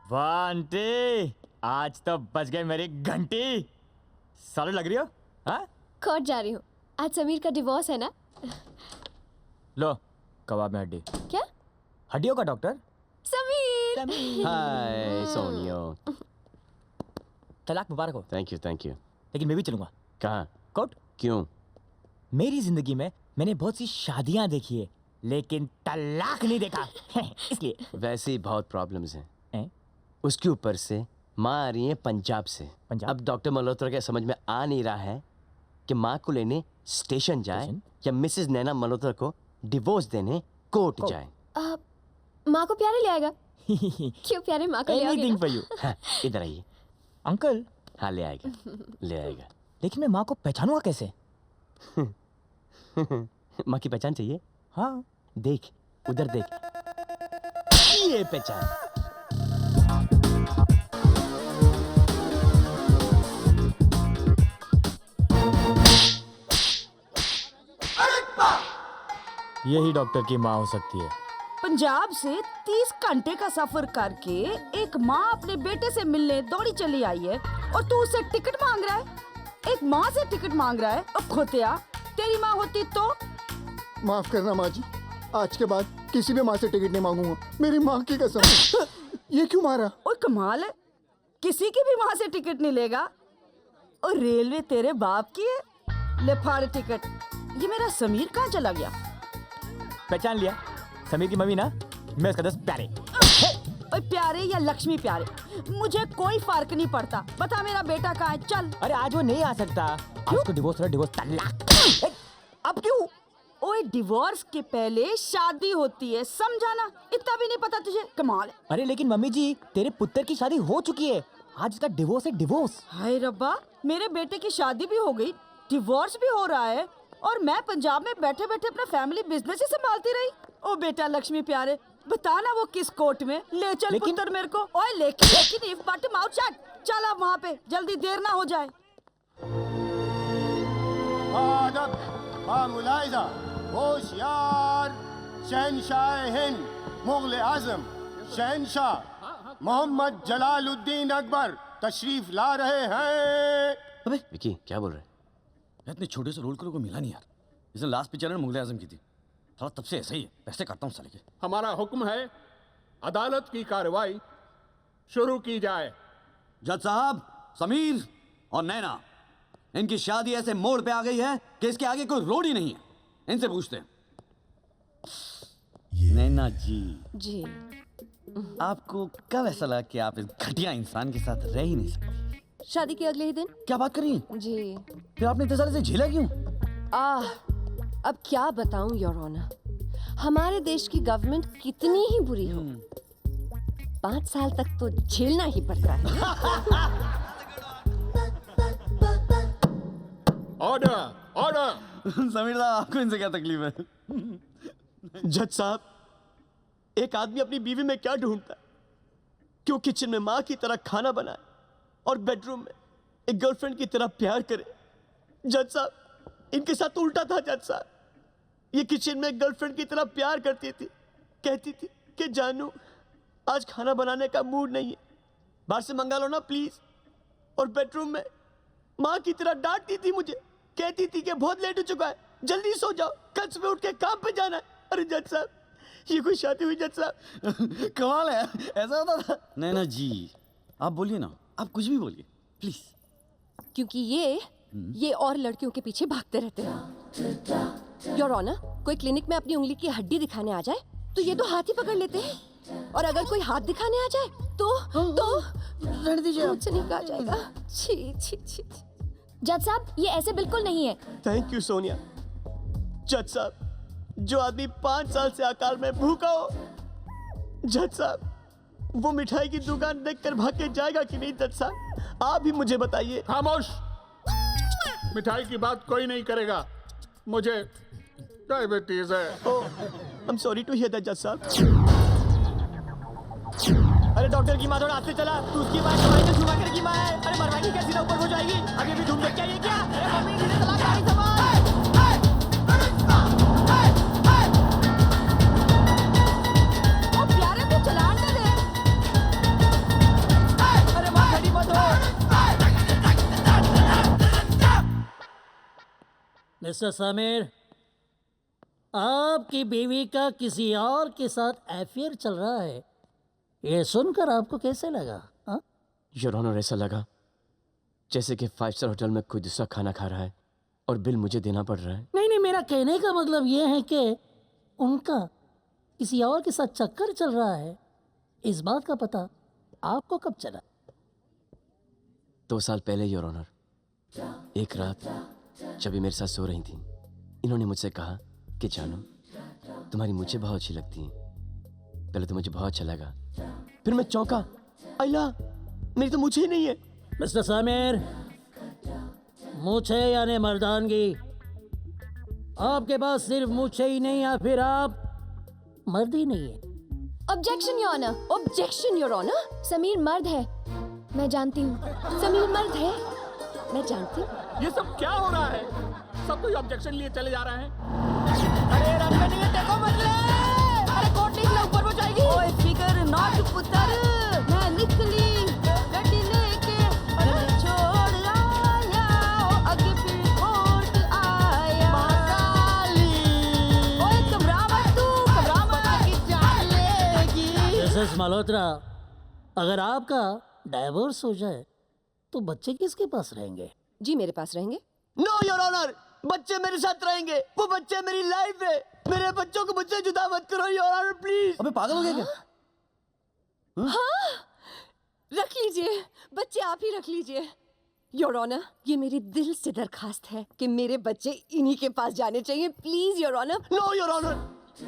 वाह आंटी, आज तो बच गए मेरी घंटी। सॉलिड लग रही हो। हाँ कोर्ट जा रही हूँ, आज समीर का डिवोर्स है ना। लो कबाब में हड्डी। क्या? हड्डियों का डॉक्टर समीर। हाय सोनियो। तलाक मुबारक हो। Thank you. लेकिन मैं भी चलूंगा। कहाँ? कोर्ट? क्यों? मेरी जिंदगी में मैंने बहुत सी शादियां देखी है लेकिन तलाक नहीं देखा इसलिए। वैसे ही बहुत प्रॉब्लम्स हैं। हैं? उसके ऊपर से माँ आ रही है पंजाब से। पंजाब? अब डॉक्टर मल्होत्रा के समझ में आ नहीं रहा है कि माँ को लेने स्टेशन जाए स्टेशन? या मिसेस नैना मल्होत्रा को डिवोर्स देने कोर्ट कोर्ट। जाए। माँ को प्यारे ले आएगा। क्यों प्यारे माँ को ले आओगे एनीथिंग ना? For you. हाँ, इधर आइए। अंकल हाँ ले आएगा। लेकिन मैं माँ को पहचानूंगा कैसे? माँ की पहचान चाहिए? हाँ देख उधर देख, ये पहचान। यही डॉक्टर की माँ हो सकती है। पंजाब से 30 घंटे का सफर करके एक माँ अपने बेटे से मिलने दौड़ी चली आई है और तू उससे टिकट मांग रहा है। एक माँ से टिकट मांग रहा है। अब खोतिया, तेरी माँ होती तो? माफ करना माँ जी, आज के बाद किसी भी माँ से टिकट नहीं मांगूंगा, मेरी माँ की कसम। ये क्यों मारा? और कमाल है, किसी की भी माँ से टिकट नहीं लेगा। और रेलवे तेरे बाप की है। ले फाड़ टिकट। ये मेरा समीर कहाँ चला गया? पहचान लिया, समीर की मम्मी ना। मैं उसका 10 प्यारे। और प्यारे या लक्ष्मी प्यारे, मुझे कोई फर्क नहीं पड़ता। बता मेरा बेटा कहाँ है? चल। अरे आज वो नहीं आ सकता। आज उसको डिवोर्स तलाक। अब क्यों? ओए डिवोर्स के पहले शादी होती है, समझा ना? इतना भी नहीं पता तुझे? कमाल है। अरे लेकिन मम्मी जी, तेरे पुत्र की शादी हो चुकी है। आज इसका डिवोर्स है, डिवोर्स। हाय रब्बा, मेरे बेटे की शादी भी हो गई, डिवोर्स भी हो रहा है और मैं पंजाब में बैठे बैठे अपना फैमिली बिजनेस ही संभालती रही। ओ बेटा लक्ष्मी प्यारे, बता ना वो किस कोर्ट में? ले चल पुत्र मेरे को। ओए लेकिन इफ बट माउथ शट। चल अब वहाँ पे, जल्दी देर ना हो जाए। आदब, मुलाहिजा, होशियार, शहनशाह हिंद, मुगल आजम, शहनशाह मोहम्मद जलालुद्दीन अकबर तशरीफ ला रहे हैं। अबे विकी क्या बोल रहे हैं? इतने छोटे से रोल को मिला नहीं यार। इसने लास्ट पिक्चर में मुगल आजम की थी। थोड़ा तब से ऐसा ही है, ऐसे करता हूँ साले के। हमारा हुक्म है, अदालत की कार्रवाई शुरू की जाए। जज साहब, समीर और नैना, इनकी शादी ऐसे मोड़ पे आ गई है कि इसके आगे कोई रोड ही नहीं है। इनसे पूछते हैं। नैना जी, आपको कब ऐसा लगा कि आप इस घटिया इंसान के साथ रह ही नहीं सकती? शादी के अगले ही दिन। क्या बात कर रही हैं? जी। फिर आपने इतने सारे से झेला क्यों? अब क्या बताऊं योर ऑनर, हमारे देश की गवर्नमेंट कितनी ही बुरी हो, 5 साल तक तो झेलना ही पड़ता है। Order, order. समीर साहब, आपको इनसे क्या तकलीफ है? जज साहब, एक आदमी अपनी बीवी में क्या ढूंढता है? क्यों किचन में माँ की तरह खाना बनाए और बेडरूम में एक गर्लफ्रेंड की तरह प्यार करे? जज साहब, इनके साथ उल्टा था। जज साहब, ये किचन में गर्लफ्रेंड की तरह प्यार करती थी, कहती थी कि जानू आज खाना बनाने का मूड नहीं है, बाहर से मंगा लो ना प्लीज। और बेडरूम में माँ की तरह डांटती थी मुझे, कहती थी कि बहुत लेट हो चुका है, जल्दी सो जाओ, कल सुबह उठ के काम पे जाना है। अरे जज साहब, ये कोई शादी हुई जज साहब? कमाल है, ऐसा होता था? नैना जी, आप बोलिए ना, आप कुछ भी बोलिए प्लीज। क्योंकि ये और लड़कियों के पीछे भागते रहते हैं। योर ऑनर, कोई क्लिनिक में अपनी उंगली की हड्डी दिखाने आ जाए तो ये तो हाथ ही पकड़ लेते हैं, और अगर कोई हाथ दिखाने आ जाए तो रहने दीजिए। मुझसे नहीं कहा जाएगा। छी छी छी। जज साहब, ये ऐसे बिल्कुल नहीं है। Thank you Sonia. जज साहब, जो आदमी 5 साल से अकाल में भूखा हो, जज साहब, वो मिठाई की दुकान देखकर भाग के जाएगा कि नहीं? जज साहब, आप भी मुझे बताइए। खामोश, मिठाई की बात कोई नहीं करेगा, मुझे डायबिटीज है। I am sorry to hear that जज साहब। अरे डॉक्टर की माँ थोड़ा आगे चला, तू उसकी माँ शुगर की माँ है। अरे मरवाएगी कैसी ना ऊपर हो जाएगी। अभी भी धूम देख के आइए क्या? अरे मम्मी सीधे तलाक गाड़ी संभाल। ओ प्यारे, तू चलान ना दे। मिस्टर समीर, आपकी बीवी का किसी और के साथ अफेयर चल रहा है, ये सुनकर आपको कैसे लगा? हाँ? योर ऑनर, ऐसा लगा जैसे कि 5 स्टार होटल में कोई दूसरा खाना खा रहा है और बिल मुझे देना पड़ रहा है। नहीं, मेरा कहने का मतलब ये है कि उनका किसी और के साथ चक्कर चल रहा है। इस बात का पता आपको कब चला? 2 साल पहले योर ऑनर, एक रात जब ये मेरे साथ सो रही थी, इन्होंने मुझसे कहा कि जानू, तुम्हारी मुझे बहुत अच्छी लगती है। पहले तो मुझे बहुत अच्छा लगा, फिर मैं चौंका, अल्लाह, मेरी तो मुझे ही नहीं है। मिस्टर समीर, मूछे यानी मर्दानगी, आपके पास सिर्फ मूछे ही नहीं या फिर आप मर्द ही नहीं है। Objection your honour, objection your honour. Sameer मर्द है, मैं जानती हूँ। समीर मर्द है, मैं जानती हूँ। ये सब क्या हो रहा है? सब कोई ऑब्जेक्शन लिए चले जा रहे हैं। अरे रंग नहीं है, देखो बदले। अरे कोट निकला, ऊपर वो जाएगी। ओए फिगर नॉट पुत्र, मैं निकली गड्डी लेके, अरे छोड़ आया, आगे फिर कोर्ट आया। ओए घबरा मत तू, घबरा मत की जान लेगी। मिसेस मल्होत्रा, अगर आपका डाइवोर्स हो जाए तो बच्चे किसके पास रहेंगे? जी मेरे पास रहेंगे। नो योर ऑनर, बच्चे मेरे साथ रहेंगे। वो बच्चे मेरी लाइफ है। मेरे बच्चों को मुझसे जुदा मत करो योर ऑनर, प्लीज। अबे पागल हो गया क्या? रख लीजिए, बच्चे आप ही रख लीजिए। योर ऑनर, ये मेरी दिल से दरखास्त है कि मेरे बच्चे इन्हीं के पास जाने चाहिए, please your honour. No your honour,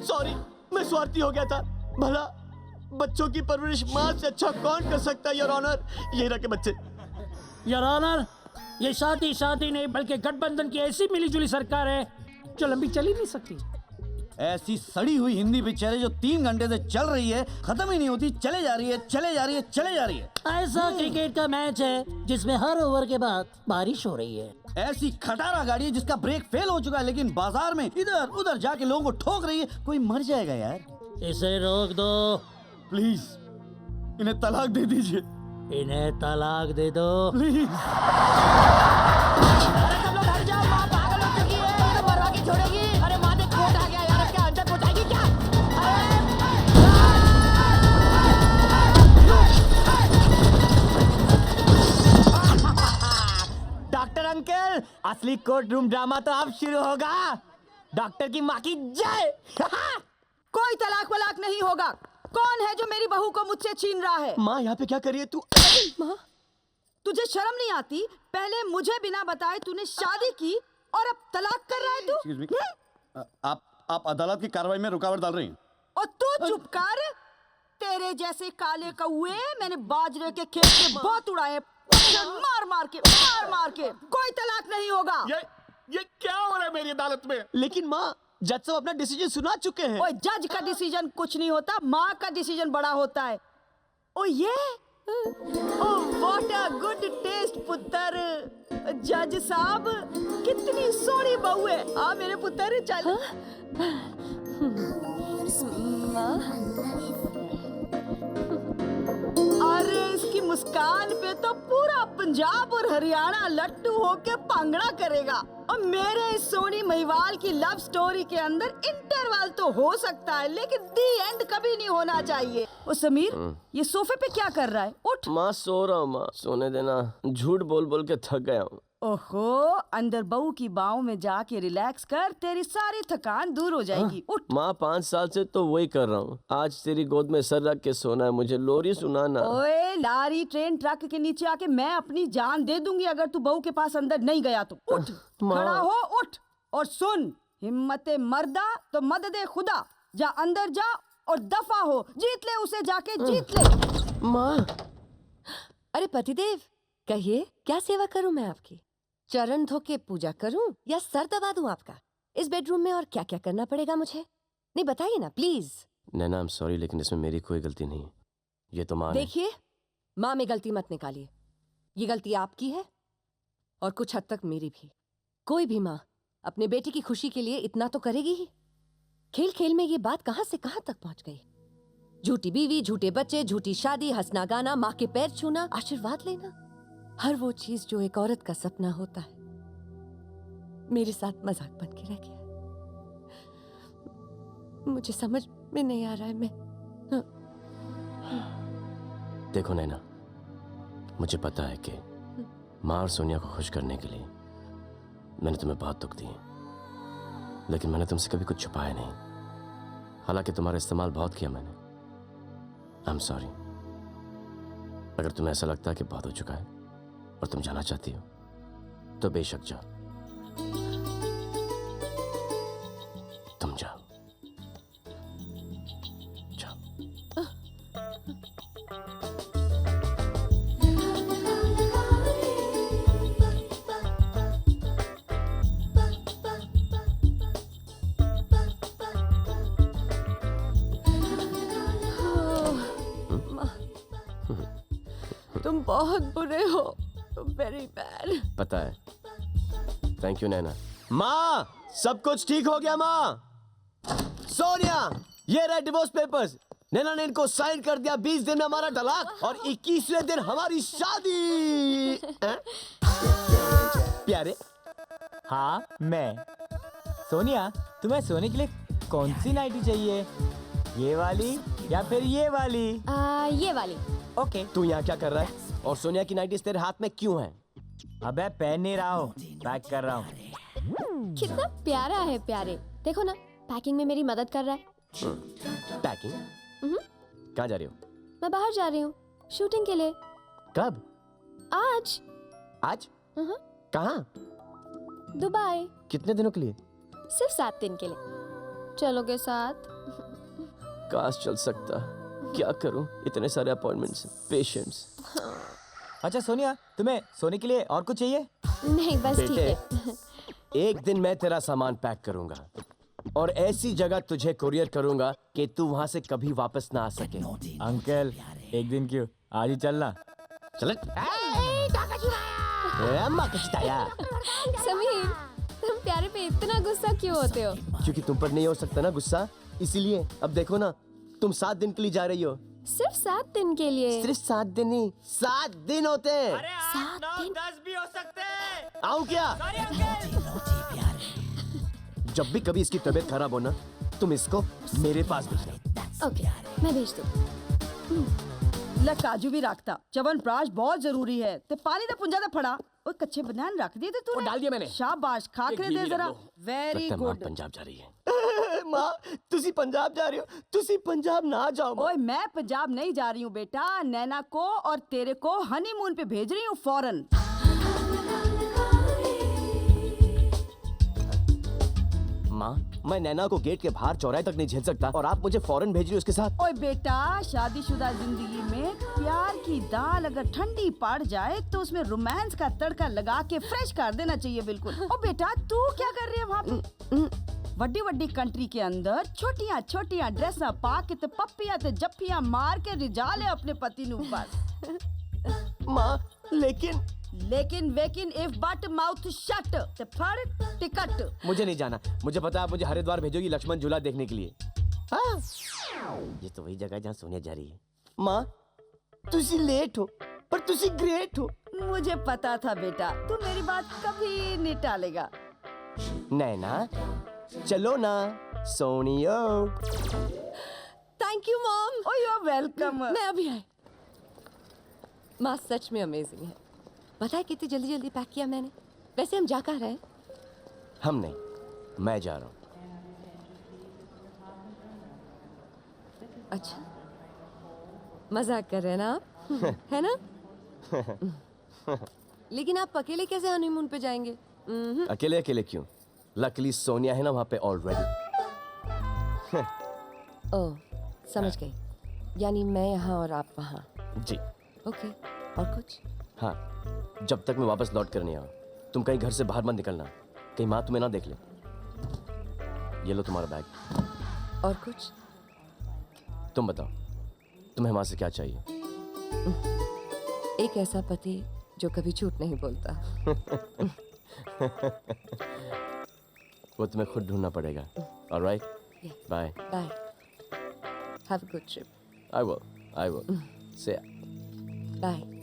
sorry, मैं स्वार्थी हो गया था। भला बच्चों की परवरिश माँ से अच्छा कौन कर सकता है योर ऑनर? ये रखे बच्चे। योर ऑनर, ये शादी नहीं बल्कि गठबंधन की ऐसी मिलीजुली सरकार है जो लंबी चल ही नहीं सकती। ऐसी सड़ी हुई हिंदी पिक्चर जो 3 घंटे से चल रही है, खत्म ही नहीं होती, चले जा रही है, चले जा रही है, चले जा रही है। ऐसा क्रिकेट का मैच है जिसमें हर ओवर के बाद बारिश हो रही है। ऐसी खटारा गाड़ी है जिसका ब्रेक फेल हो चुका है, लेकिन बाजार में इधर उधर जाके लोगों को ठोक रही है। कोई मर जाएगा यार। इसे रोक दो, प्लीज इन्हें तलाक दे दीजिए, इन्हें तलाक दे दो। प्लीज। अरे सब लोग हट जाओ, माँ पागल हो चुकी है, ये तो मरवा के छोड़ेगी। अरे माँ देख कोर्ट आ गया यार, क्या अंदर पहुँचाएगी क्या? डॉक्टर अंकल, असली कोर्ट रूम ड्रामा तो अब शुरू होगा। डॉक्टर की माँ की जय। कोई तलाक वलाक नहीं होगा। कौन है जो मेरी बहू को मुझसे छीन रहा है? माँ यहाँ पे क्या कर रही है तू? माँ, तुझे शर्म नहीं आती? पहले मुझे बिना बताए तूने शादी की और अब तलाक कर रहा है तू? Excuse me? आप अदालत की कार्रवाई में रुकावट डाल रही हैं। और तू चुप कर। तेरे जैसे काले कौए मैंने बाजरे के खेत में बहुत उड़ाए, मार मार के। कोई तलाक नहीं होगा। ये क्या हो रहा है मेरी अदालत में? लेकिन माँ, जज साहब अपना डिसीजन सुना चुके हैं। ओए जज का डिसीजन कुछ नहीं होता, माँ का डिसीजन बड़ा होता है। ओ ये व्हाट अ गुड टेस्ट पुत्र। जज साहब, कितनी सोहनी बहू है। आ मेरे पुत्र चल। अरे इसकी मुस्कान पे तो पूरा पंजाब और हरियाणा लट्टू होके भांगड़ा करेगा। और मेरे इस सोनी महिवाल की लव स्टोरी के अंदर इंटरवल तो हो सकता है, लेकिन दी एंड कभी नहीं होना चाहिए। ओ समीर, ये सोफे पे क्या कर रहा है? उठ। माँ सो रहा हूँ माँ, सोने देना। झूठ बोल बोल के थक गया हूँ। ओहो, अंदर बहू की बाहों में जाके रिलैक्स कर, तेरी सारी थकान दूर हो जाएगी। उठ। माँ 5 साल से तो वही कर रहा हूँ। आज तेरी गोद में सर रख के सोना है, मुझे लोरी सुनाना। ओए लारी ट्रेन ट्रक के नीचे आके मैं अपनी जान दे दूंगी अगर तू बहू के पास अंदर नहीं गया तो। उठ, खड़ा हो, उठ। और सुन, हिम्मते मर्दा तो मददे खुदा। जा अंदर जा और दफा हो, जीत ले उसे, जाके जीत ले। माँ, अरे पतिदेव, कहिए क्या सेवा करूं मैं आपकी? चरण धो के पूजा करूं या सर दबा दूं आपका? इस बेडरूम में और क्या क्या करना पड़ेगा मुझे? नहीं बताइए ना please. Naina, I am sorry, लेकिन इसमें मेरी कोई गलती नहीं है। ये तो माँ ने। देखिए, माँ में गलती मत निकालिए। ये गलती आपकी है और कुछ हद तक मेरी भी। कोई भी माँ अपने बेटे की खुशी के लिए इतना तो करेगी ही। खेल खेल में ये बात कहां से कहां तक पहुंच गई। झूठी बीवी, झूठे बच्चे, झूठी शादी, हंसना गाना, माँ के पैर छूना, आशीर्वाद लेना, हर वो चीज जो एक औरत का सपना होता है, मेरे साथ मजाक बन के रह गया। मुझे समझ में नहीं आ रहा है मैं। देखो नैना, मुझे पता है कि माँ और सोनिया को खुश करने के लिए मैंने तुम्हें बहुत दुख दिए, लेकिन मैंने तुमसे कभी कुछ छुपाया नहीं। हालांकि तुम्हारा इस्तेमाल बहुत किया मैंने। आई एम सॉरी। अगर तुम्हें ऐसा लगता है कि बहुत हो चुका है और तुम जाना चाहती हो तो बेशक जाओ, तुम जाओ जाओ। तुम बहुत बुरे हो, वेरी बैड। पता है। थैंक यू नैना। माँ, सब कुछ ठीक हो गया माँ। सोनिया, ये रहे डिवोर्स पेपर्स। नैना ने इनको साइन कर दिया। 20 दिन में हमारा तलाक और 21वें दिन हमारी शादी। प्यारे, हाँ मैं। सोनिया, तुम्हें सोने के लिए कौन सी नाइटी चाहिए? ये वाली या फिर ये वाली? ये वाली। ओके। तू यहाँ क्या कर रहा है? और सोनिया की नाइटीज तेरे हाथ में क्यों है? अबे पहन नहीं रहा हूँ, पैक कर रहा हूँ। कितना प्यारा है प्यारे। देखो ना, पैकिंग में मेरी मदद कर रहा है। पैकिंग? कहाँ जा रही हो? मैं बाहर जा रही हूँ शूटिंग के लिए। कब? आज। आज? कहाँ? दुबई। कितने दिनों के लिए? सिर्फ 7 दिन के लिए। चलोगे साथ? काश चल सकता। क्या करूं, इतने सारे अपॉइंटमेंट्स, पेशेंट्स। अच्छा सोनिया, तुम्हें सोने के लिए और कुछ चाहिए? नहीं बस ठीक है। एक दिन मैं तेरा सामान पैक करूंगा और ऐसी जगह तुझे कुरियर करूंगा कि तू वहां से कभी वापस ना आ सके। अंकल, एक दिन क्यों, आज ही चलना। चल। समीर, तुम प्यारे पे इतना गुस्सा क्यों होते हो? क्योंकि तुम पर नहीं हो सकता ना गुस्सा, इसीलिए। अब देखो ना, तुम 7 दिन के लिए जा रही हो। सिर्फ 7 दिन के लिए? सिर्फ 7 दिन ही, 7 दिन होते हैं। 7 दिन? 10 भी हो सकते हैं। आऊं क्या? जब भी कभी इसकी तबीयत खराब हो ना, तुम इसको मेरे पास भेजना। ओके, मैं भेज दूँ। ल काजू भी रखता। चवनप्राश बहुत जरूरी है। ते पानी दा पुंजा दा फड़ा। ओए कच्चे बनान रख दिए थे तूने? वो डाल दिया मैंने। शाबाश, खाखरे दे जरा। वेरी लगता है माँ गुड। पंजाब जा रही है। माँ, तुसी पंजाब जा रही हो? तुसी पंजाब ना जाओ माँ। ओए मैं पंजाब नहीं जा रही हूँ बेटा। नैना को और तेरे को हनीमून पे भेज रही हूँ फौरन। माँ, मैं नैना को गेट के बाहर चौराहे तक नहीं झेल सकता और आप मुझे फौरन भेज रही हो उसके साथ। ओए बेटा, शादीशुदा जिंदगी में प्यार की दाल अगर ठंडी पड़ जाए तो उसमें रोमांस का तड़का लगा के फ्रेश कर देना चाहिए बिल्कुल। ओ बेटा, तू क्या कर रही है वहाँ पे? वड्डी वड्डी कंट्री के अंदर छोटियां छोटियां ड्रेसा पा के ते पप्पियां ते जप्पियां मार के रिझा ले अपने पति नु बस। माँ, लेकिन वेकिन इफ बट माउथ शट ते फड़ टिकट। मुझे नहीं जाना। मुझे पता है आप मुझे हरिद्वार भेजोगी लक्ष्मण झूला देखने के लिए। हाँ? ये तो वही जगह है जहाँ सोनिया जा रही है। माँ, तुसी लेट हो पर तुसी ग्रेट हो। मुझे पता था बेटा, तू मेरी बात कभी नहीं टालेगा। नैना, चलो ना सोनियो। Thank you mom. Oh you are welcome. मैं अभी आई। माँ सच में अमेजिंग है। पता है कितनी जल्दी जल्दी पैक किया मैंने? वैसे हम जा कहाँ रहे हैं? हम नहीं, मैं जा रहा हूँ। अच्छा, मजाक कर रहे हैं ना आप? है ना? लेकिन आप अकेले कैसे हनीमून पे जाएंगे? अकेले अकेले क्यों? लकीली सोनिया है ना वहाँ पे ऑलरेडी। ओह, समझ गई। यानी मैं यहाँ और आप वहाँ। जी। ओके, और कुछ? हाँ, जब तक मैं वापस लौट कर नहीं आऊँ, तुम कहीं घर से बाहर मत निकलना, कहीं माँ तुम्हें ना देख ले। ये लो तुम्हारा बैग। और कुछ? तुम बताओ, तुम्हें माँ से क्या चाहिए? एक ऐसा पति जो कभी झूठ नहीं बोलता। वो तुम्हें खुद ढूंढना पड़ेगा। Alright? Bye. Bye. Have a good trip. I will. See ya. Bye.